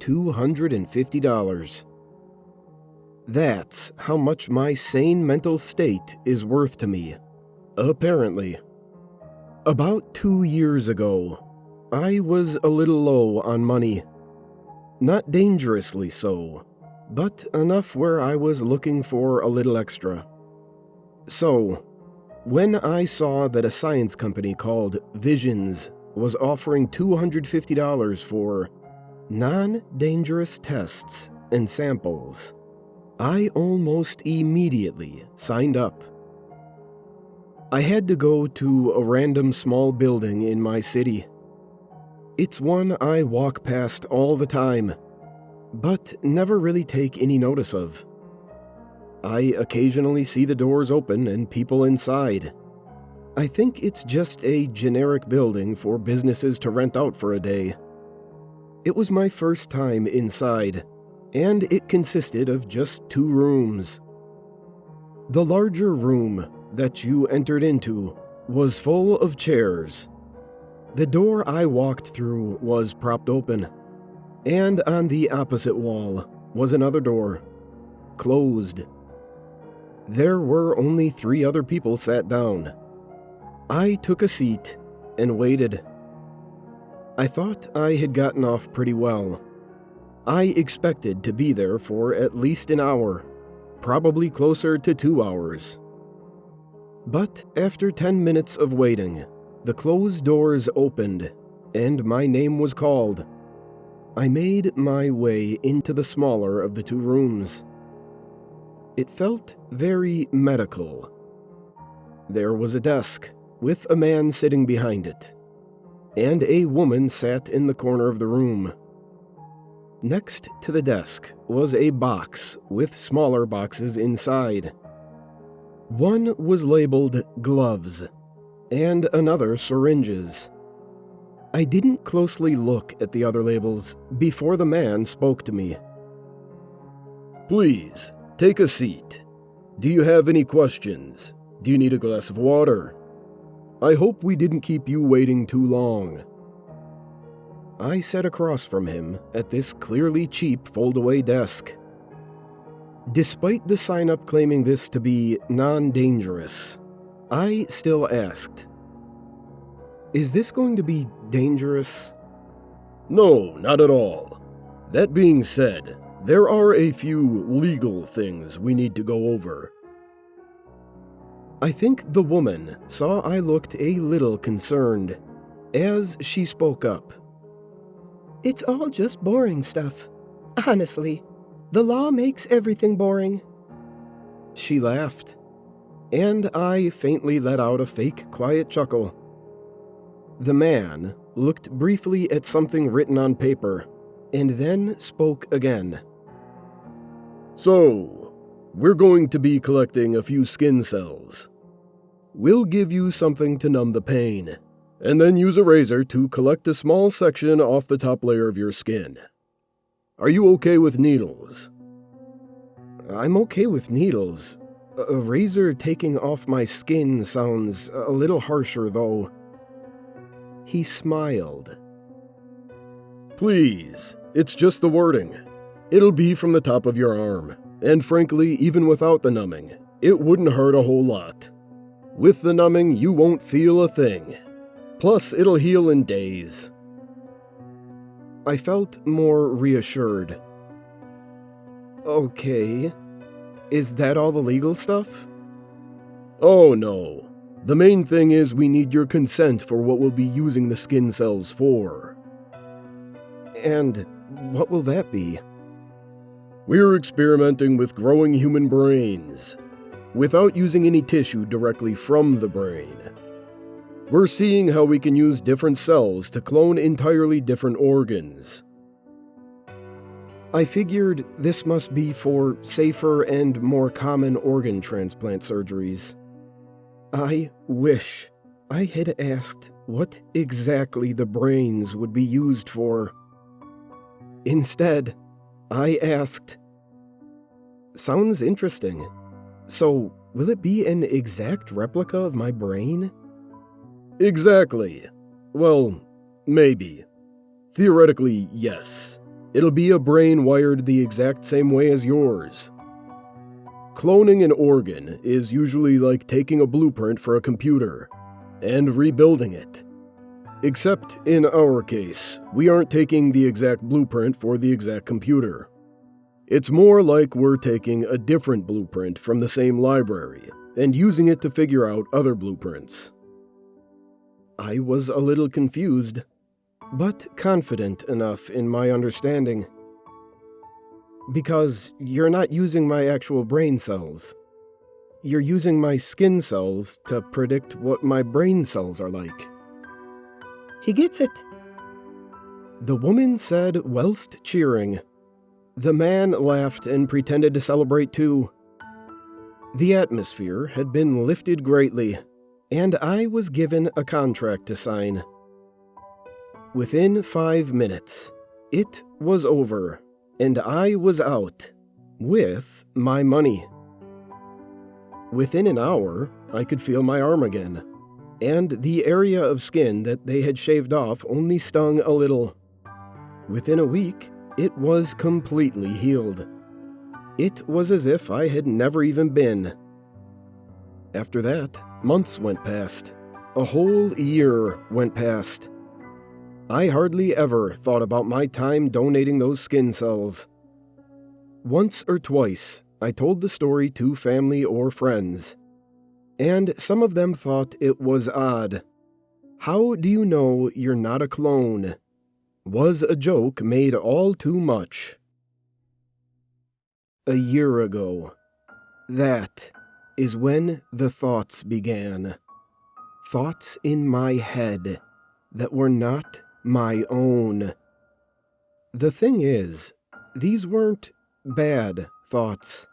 $250. That's how much my sane mental state is worth to me, apparently. About 2 years ago, I was a little low on money. Not dangerously so, but enough where I was looking for a little extra. So, when I saw that a science company called Visions was offering $250 for non-dangerous tests and samples, I almost immediately signed up. I had to go to a random small building in my city. It's one I walk past all the time, but never really take any notice of. I occasionally see the doors open and people inside. I think it's just a generic building for businesses to rent out for a day. It was my first time inside, and it consisted of just 2 rooms. The larger room that you entered into was full of chairs. The door I walked through was propped open, and on the opposite wall was another door, closed. There were only 3 other people sat down. I took a seat and waited. I thought I had gotten off pretty well. I expected to be there for at least an hour, probably closer to 2 hours. But after 10 minutes of waiting, the closed doors opened, and my name was called. I made my way into the smaller of the 2 rooms. It felt very medical. There was a desk, with a man sitting behind it, and a woman sat in the corner of the room. Next to the desk was a box with smaller boxes inside. One was labeled gloves, and another syringes. I didn't closely look at the other labels before the man spoke to me. "Please, take a seat. Do you have any questions? Do you need a glass of water? I hope we didn't keep you waiting too long." I sat across from him at this clearly cheap fold-away desk. Despite the sign-up claiming this to be non-dangerous, I still asked, "Is this going to be dangerous?" "No, not at all. That being said, there are a few legal things we need to go over." I think the woman saw I looked a little concerned, as she spoke up. "It's all just boring stuff. Honestly, the law makes everything boring." She laughed, and I faintly let out a fake quiet chuckle. The man looked briefly at something written on paper, and then spoke again. "So, we're going to be collecting a few skin cells. We'll give you something to numb the pain, and then use a razor to collect a small section off the top layer of your skin. Are you okay with needles?" "I'm okay with needles. A razor taking off my skin sounds a little harsher, though." He smiled. "Please, it's just the wording. It'll be from the top of your arm, and frankly, even without the numbing, it wouldn't hurt a whole lot. With the numbing, you won't feel a thing. Plus, it'll heal in days." I felt more reassured. "Okay. Is that all the legal stuff?" "Oh no. The main thing is we need your consent for what we'll be using the skin cells for." "And what will that be?" "We're experimenting with growing human brains, without using any tissue directly from the brain. We're seeing how we can use different cells to clone entirely different organs." I figured this must be for safer and more common organ transplant surgeries. I wish I had asked what exactly the brains would be used for. Instead, I asked, "Sounds interesting. So, will it be an exact replica of my brain?" "Exactly. Well, maybe. Theoretically, yes. It'll be a brain wired the exact same way as yours. Cloning an organ is usually like taking a blueprint for a computer and rebuilding it. Except in our case, we aren't taking the exact blueprint for the exact computer. It's more like we're taking a different blueprint from the same library and using it to figure out other blueprints. I was a little confused, but confident enough in my understanding. Because you're not using my actual brain cells. You're using my skin cells to predict what my brain cells are like. He gets it, the woman said whilst cheering. The man laughed and pretended to celebrate too. The atmosphere had been lifted greatly, and I was given a contract to sign. Within 5 minutes, it was over, and I was out, with my money. Within an hour, I could feel my arm again, and the area of skin that they had shaved off only stung a little. Within a week, it was completely healed. It was as if I had never even been. After that, months went past. A whole year went past. I hardly ever thought about my time donating those skin cells. Once or twice, I told the story to family or friends, and some of them thought it was odd. How do you know you're not a clone? Was a joke made all too much. A year ago. That is when the thoughts began. Thoughts in my head that were not my own. The thing is, these weren't bad thoughts.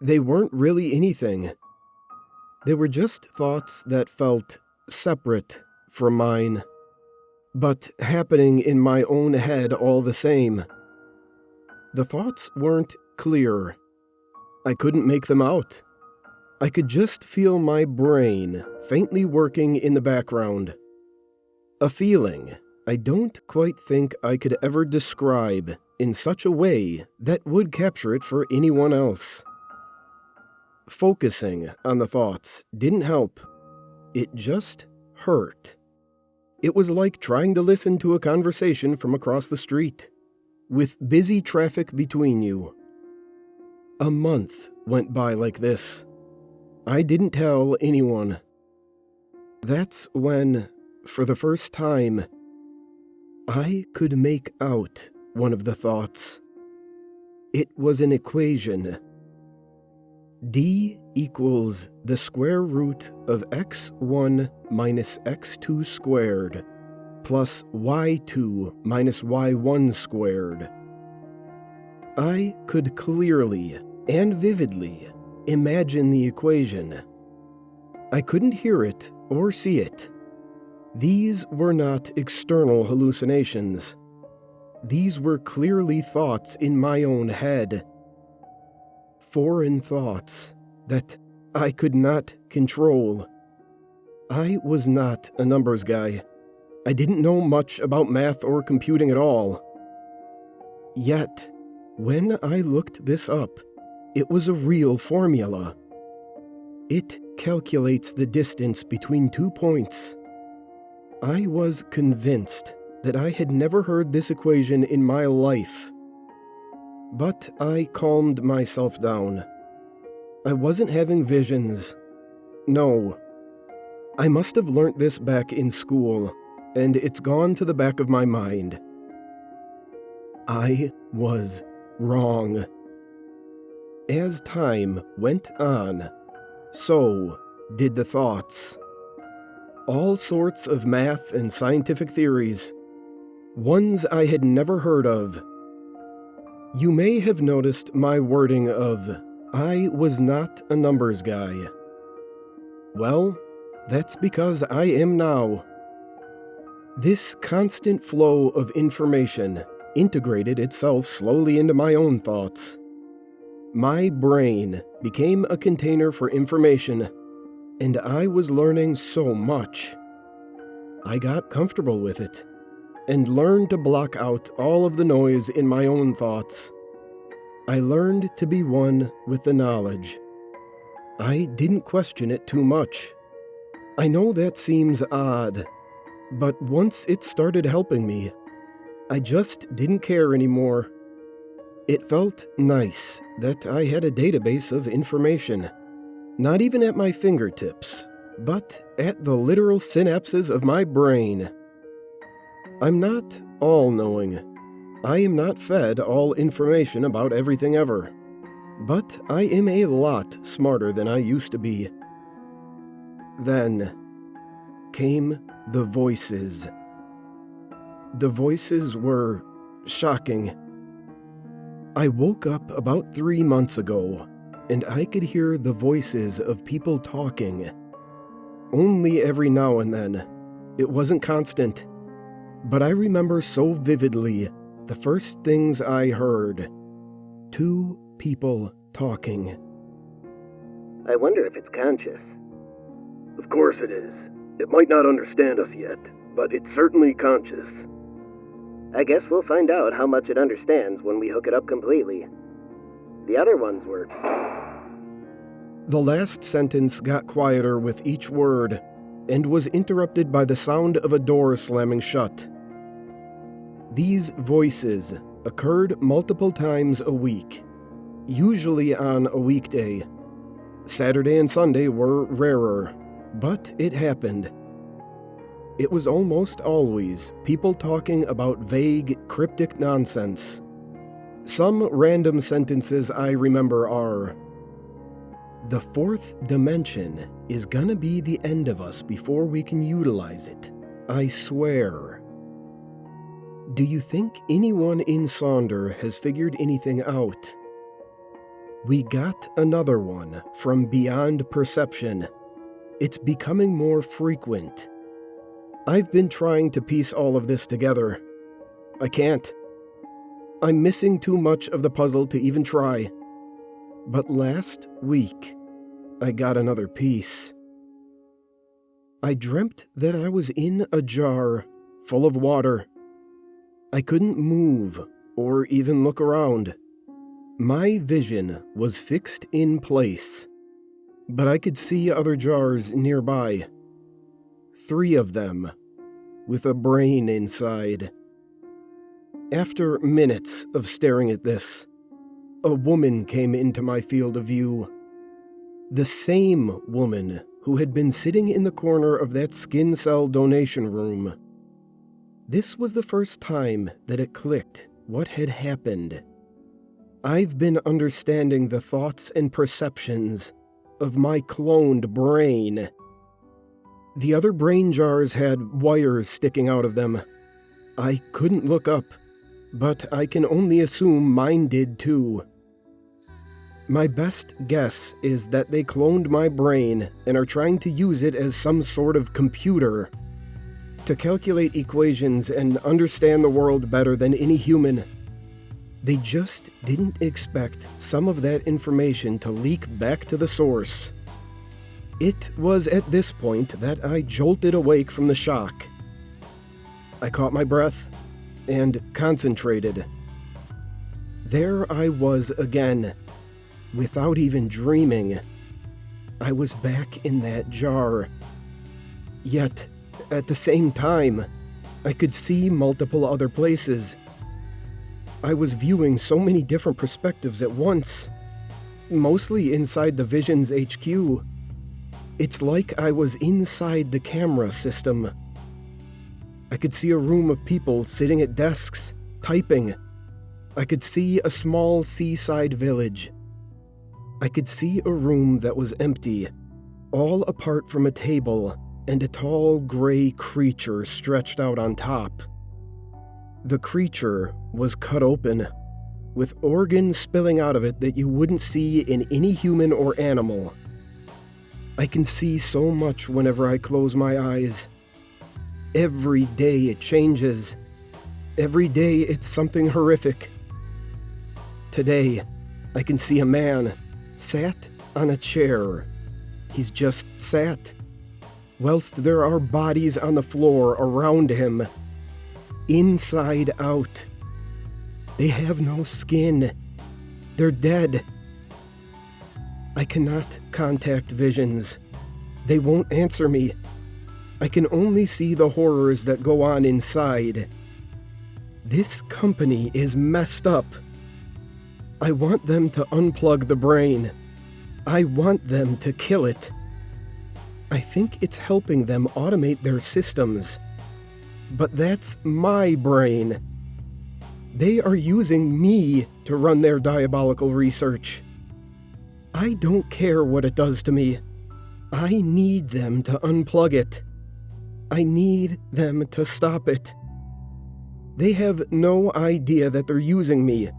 They weren't really anything. They were just thoughts that felt separate from mine, but happening in my own head all the same. The thoughts weren't clear. I couldn't make them out. I could just feel my brain faintly working in the background. A feeling I don't quite think I could ever describe in such a way that would capture it for anyone else. Focusing on the thoughts didn't help. It just hurt. It was like trying to listen to a conversation from across the street, with busy traffic between you. A month went by like this. I didn't tell anyone. That's when, for the first time, I could make out one of the thoughts. It was an equation. D equals the square root of x1 minus x2 squared plus y2 minus y1 squared. I could clearly and vividly imagine the equation. I couldn't hear it or see it. These were not external hallucinations. These were clearly thoughts in my own head. Foreign thoughts that I could not control. I was not a numbers guy. I didn't know much about math or computing at all. Yet, when I looked this up, it was a real formula. It calculates the distance between 2 points. I was convinced that I had never heard this equation in my life. But I calmed myself down. I wasn't having visions. No. I must have learnt this back in school, and it's gone to the back of my mind. I was wrong. As time went on, so did the thoughts. All sorts of math and scientific theories, ones I had never heard of. You may have noticed my wording of, I was not a numbers guy. Well, that's because I am now. This constant flow of information integrated itself slowly into my own thoughts. My brain became a container for information, and I was learning so much. I got comfortable with it, and learned to block out all of the noise in my own thoughts. I learned to be one with the knowledge. I didn't question it too much. I know that seems odd, but once it started helping me, I just didn't care anymore. It felt nice that I had a database of information, not even at my fingertips, but at the literal synapses of my brain. I'm not all-knowing. I am not fed all information about everything ever, but I am a lot smarter than I used to be. Then came the voices. The voices were shocking. I woke up about 3 months ago, and I could hear the voices of people talking. Only every now and then. It wasn't constant. But I remember so vividly the first things I heard. 2 people talking. I wonder if it's conscious. Of course it is. It might not understand us yet, but it's certainly conscious. I guess we'll find out how much it understands when we hook it up completely. The other ones were... The last sentence got quieter with each word, and was interrupted by the sound of a door slamming shut. These voices occurred multiple times a week, usually on a weekday. Saturday and Sunday were rarer, but it happened. It was almost always people talking about vague, cryptic nonsense. Some random sentences I remember are, "The 4th dimension is gonna be the end of us before we can utilize it. I swear." Do you think anyone in Sonder has figured anything out? We got another one from Beyond Perception. It's becoming more frequent. I've been trying to piece all of this together. I can't. I'm missing too much of the puzzle to even try. But last week, I got another piece. I dreamt that I was in a jar full of water. I couldn't move or even look around. My vision was fixed in place, but I could see other jars nearby. 3 of them, with a brain inside. After minutes of staring at this, a woman came into my field of view. The same woman who had been sitting in the corner of that skin cell donation room. This was the first time that it clicked what had happened. I've been understanding the thoughts and perceptions of my cloned brain. The other brain jars had wires sticking out of them. I couldn't look up, but I can only assume mine did too. My best guess is that they cloned my brain and are trying to use it as some sort of computer to calculate equations and understand the world better than any human. They just didn't expect some of that information to leak back to the source. It was at this point that I jolted awake from the shock. I caught my breath and concentrated. There I was again, without even dreaming. I was back in that jar. Yet, at the same time, I could see multiple other places. I was viewing so many different perspectives at once, mostly inside the Vision's HQ. It's like I was inside the camera system. I could see a room of people sitting at desks, typing. I could see a small seaside village. I could see a room that was empty, all apart from a table and a tall gray creature stretched out on top. The creature was cut open, with organs spilling out of it that you wouldn't see in any human or animal. I can see so much whenever I close my eyes. Every day it changes. Every day it's something horrific. Today, I can see a man sat on a chair. He's just sat, whilst there are bodies on the floor around him. inside out. They have no skin. They're dead. I cannot contact visions. They won't answer me. I can only see the horrors that go on inside. This company is messed up. I want them to unplug the brain. I want them to kill it. I think it's helping them automate their systems. But that's my brain. They are using me to run their diabolical research. I don't care what it does to me. I need them to unplug it. I need them to stop it. They have no idea that they're using me.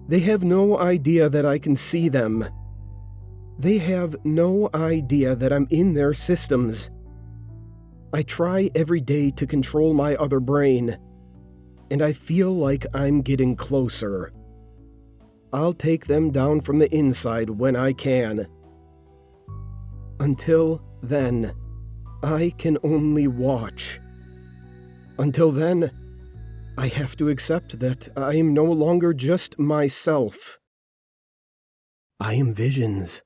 They have no idea that I can see them. They have no idea that I'm in their systems. I try every day to control my other brain, and I feel like I'm getting closer. I'll take them down from the inside when I can. Until then, I can only watch. Until then, I have to accept that I am no longer just myself. I am visions.